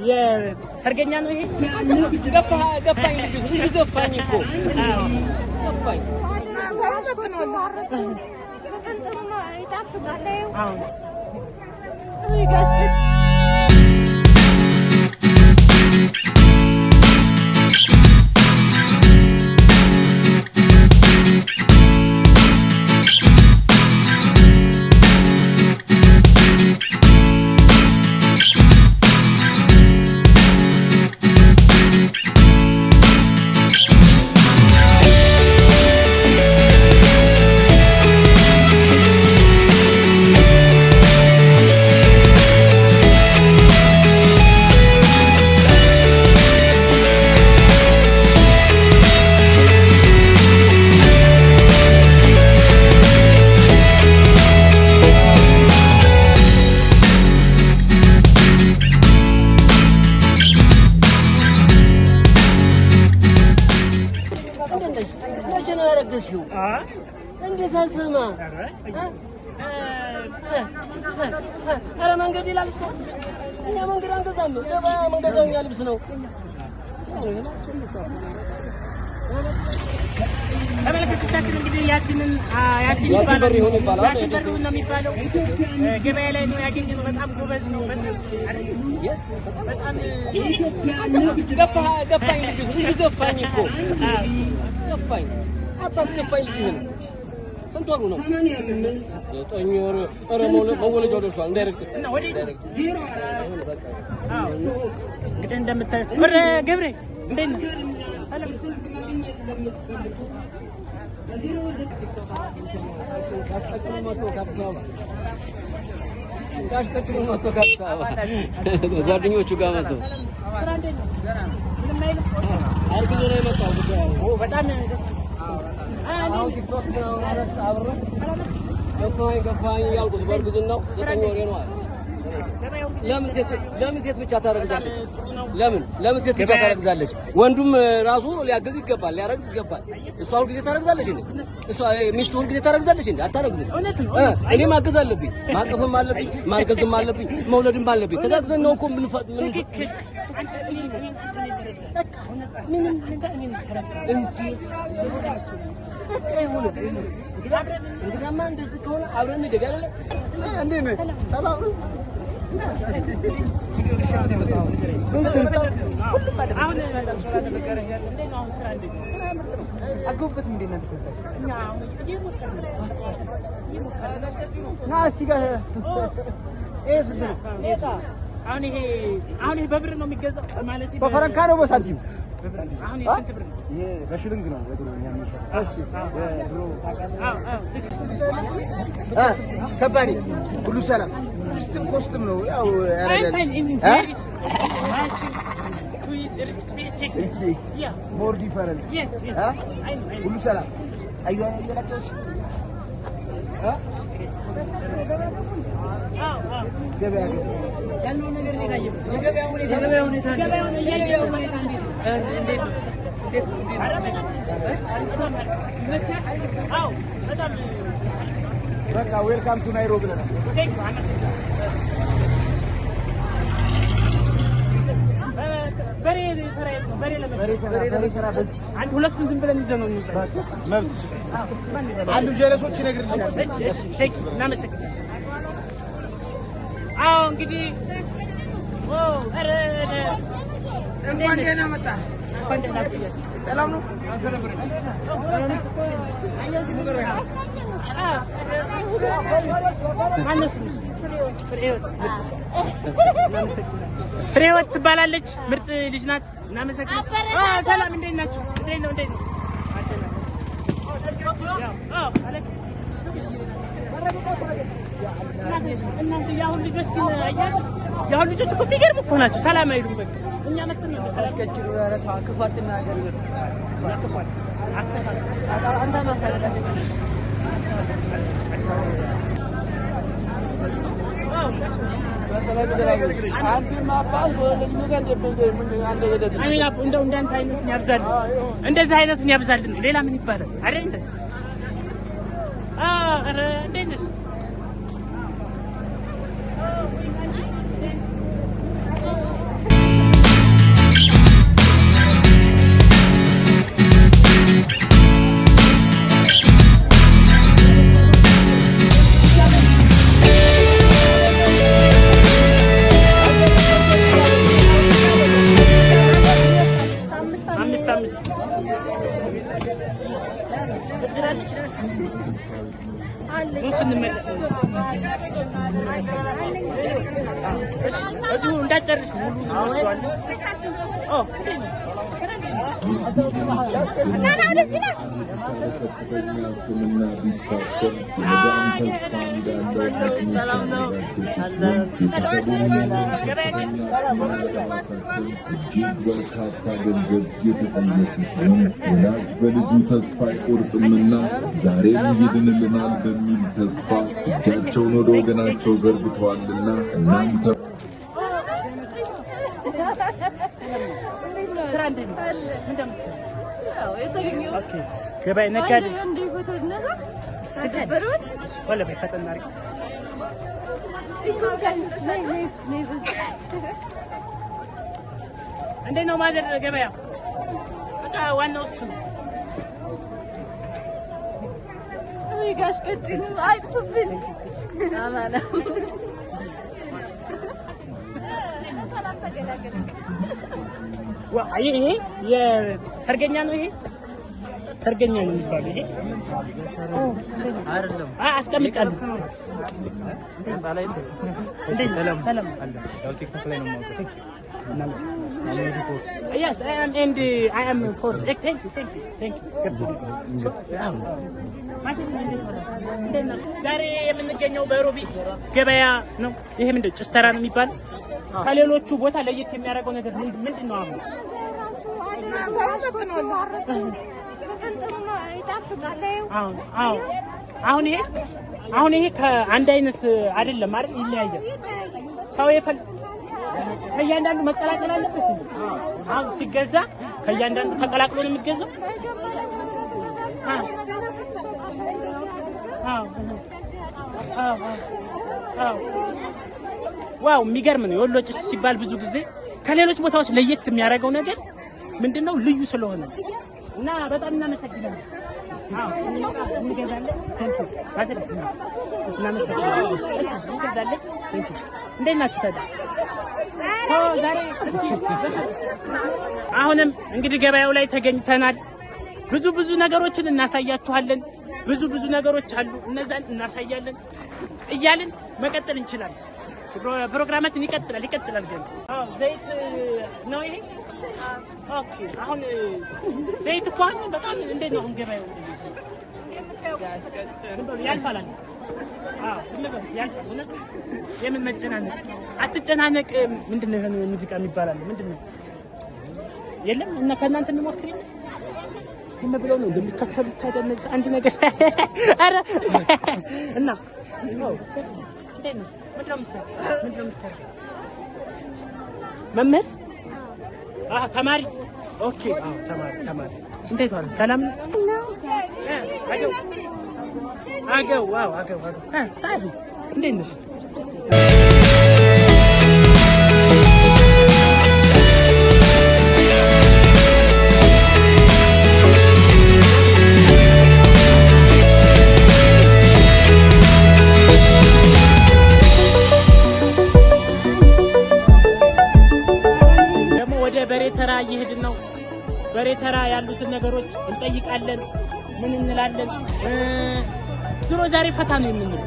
የሰርገኛ ነው ይሄ ገፋኝ ልጅ ገፋኝ እኮ ገፋኝ እንዴት አልሰማ ኧረ መንገድ ይላል እሷ እኛ መንገድ አንገዛም ገበያ መንገዛው እኛ ልብስ ነው ተመልካቾቻችን እንግዲህ ያሲን በር ነው የሚባለው ገበያ ላይ ነው ያገኘነው በጣም ጎበዝ ነው በጣም ገፋኝ ልጅ ገፋኝ እኮ ገፋኝ አታስገፋኝ ልጅ ነው ስንት ወሩ ነው 9 ወር ኧረ መወለጃው ደርሷል እንዳይረግጥ እና ወዲህ አዎ እንግዲህ እንደምታዩት ወረ ገብሬ እንዴት ነው ጓደኞቹ ጋር መጡ አርግዞ ነው የመጣው በጣም አሁን ቲክቶክ ነው ማለት አብሮ ገፋኝ ያልኩት በርግዝናው 9 ወር ነው አለ ለምን ሴት ብቻ ታረግዛለች ለምን ሴት ብቻ ታረግዛለች ወንዱም ራሱ ሊያገዝ ይገባል ሊያረግዝ ይገባል እሷ ሁሉ ጊዜ ታረግዛለች እንዴ እሷ ሚስቱ ሁሉ ጊዜ ታረግዛለች እንዴ አታረግዝም እኔ ማገዝ አለብኝ ማቀፍም አለብኝ ማርገዝም አለብኝ መውለድም አለብኝ ተዛዝነን ነው እኮ ምን ትክክል ምንም እኔ እንዴት አይሆንም እንግዲያማ እንደዚህ ከሆነ አብረን እንደግ አይደለ እንዴ ነው ሰላም ነው አሁን ይሄ በብር ነው የሚገዛው ማለት ነው በፈረንካ ነው በሳንቲም አሁን የስንት ብር ነው ይሄ በሽልንግ ነው ወድሮ የሚያመጣው እሺ ድሮ ከባኒ ሁሉ ሰላም ስቲም ኮስትም ነው ያው ያረጋል ሞር ዲፈረንስ ሁሉ ሰላም አዩአን ያላችሁሽ ገበያ ያለው ነገር ነው የገበያ ሁኔታ እንዴት አው በጣም በቃ ዌልካም ቱ ናይሮቢ ነው አንድ ሁለቱን ዝም ብለን ይዘን ነው መብት አንዱ ጀለሶች ይነግርልሻል እሺ እናመሰግናለን አዎ እንግዲህ አረ እንኳን ደህና መጣ እንኳን ደህና ሰላም ነው አሰለብረ ፍሬህይወት ትባላለች ምርጥ ልጅ ናት እናመሰግናለን ሰላም እንዴት ናችሁ እንዴት ነው እናንተ ያሁን ልጆች ግን አያችሁ ያሁን ልጆች እኮ ቢገርም እኮ ናቸው ሰላም አይሉም በቃ እኛ መጥተን ነው ሰላም ከጭሩ ያረታ ክፋትና ነገር ያከፋል አስተካክል አንተ ማሰለላችሁ እንደዚህ አይነቱን ያብዛልን ሌላ ምን ይባላል አይደል እንዴ አረ እንዴት ነሽ ስንመለስ እሱ እንዳጨርስ ሙሉ ወስዷል። በልጁ ተስፋ አይቆርጥምና ዛሬም ይድንልናል በሚል ተስፋ እጃቸውን ወደ ወገናቸው ዘርግተዋልና እናንተ ገበያ ነጋዴ ወላ በፈተና አርግ እንዴ ነው ማዘር ገበያ በቃ ዋናው እሱ ነው። ወይ ጋሽ ቀጥሉ አይጥፍብን አማና ሰላም ተገላገለ ይሄ የሰርገኛ ነው። ይሄ ሰርገኛ ነው የሚባለው። ይሄ አይደለም አስቀምጫለሁ። ሰላም አለ ያው ቲክቶክ ላይ ነው የማውቀው። Yes, I am for thank you. ዛሬ የምንገኘው በሮቢት ገበያ ነው። ይሄ ምንድነው ጭስተራ ነው የሚባል። ከሌሎቹ ቦታ ለየት የሚያደርገው ነገር ምንድን ነው? አሁን ይሄ ከአንድ አይነት አይደለም አይደል? ይለያያል። ሰው ከእያንዳንዱ መቀላቀል አለበት። አሁን ሲገዛ ከእያንዳንዱ ተቀላቅሎ ነው የሚገዛው። ዋው የሚገርም ነው። የወሎ ጭስ ሲባል ብዙ ጊዜ ከሌሎች ቦታዎች ለየት የሚያደርገው ነገር ምንድነው? ልዩ ስለሆነ እና በጣም እናመሰግናለን። እንገዛለን። እንዴት ናችሁ ታዲያ? ዛሬ አሁንም እንግዲህ ገበያው ላይ ተገኝተናል። ብዙ ነገሮችን እናሳያችኋለን። ብዙ ነገሮች አሉ፣ እነዛን እናሳያለን እያልን መቀጠል እንችላለን። ፕሮግራማችን ይቀጥላል። ግን ዘይት ነው ይሄ። ኦኬ አሁን ዘይት እኮ በጣም እንዴት ነው ገበያው? ያልፋል። ያልፋል። የምን መጨናነቅ? አትጨናነቅ። ምንድነው ይሄን ሙዚቃ የሚባላል? ምንድነው? የለም እና ከእናንተ እንሞክር። ዝም ብለው ነው እንደሚከተሉት ታደነጽ አንድ ነገር አረ እና ነው ምንድነው የምትሰራው? መምህር? ተማሪ? ኦኬ ተማሪ። እንዴት ነው? ሰላም ነው? አገው ሳዲ እንዴት ነሽ? በሬተራ እየሄድን ነው። በሬተራ ያሉትን ነገሮች እንጠይቃለን። ምን እንላለን? ዛሬ ፈታ ነው የምንለው።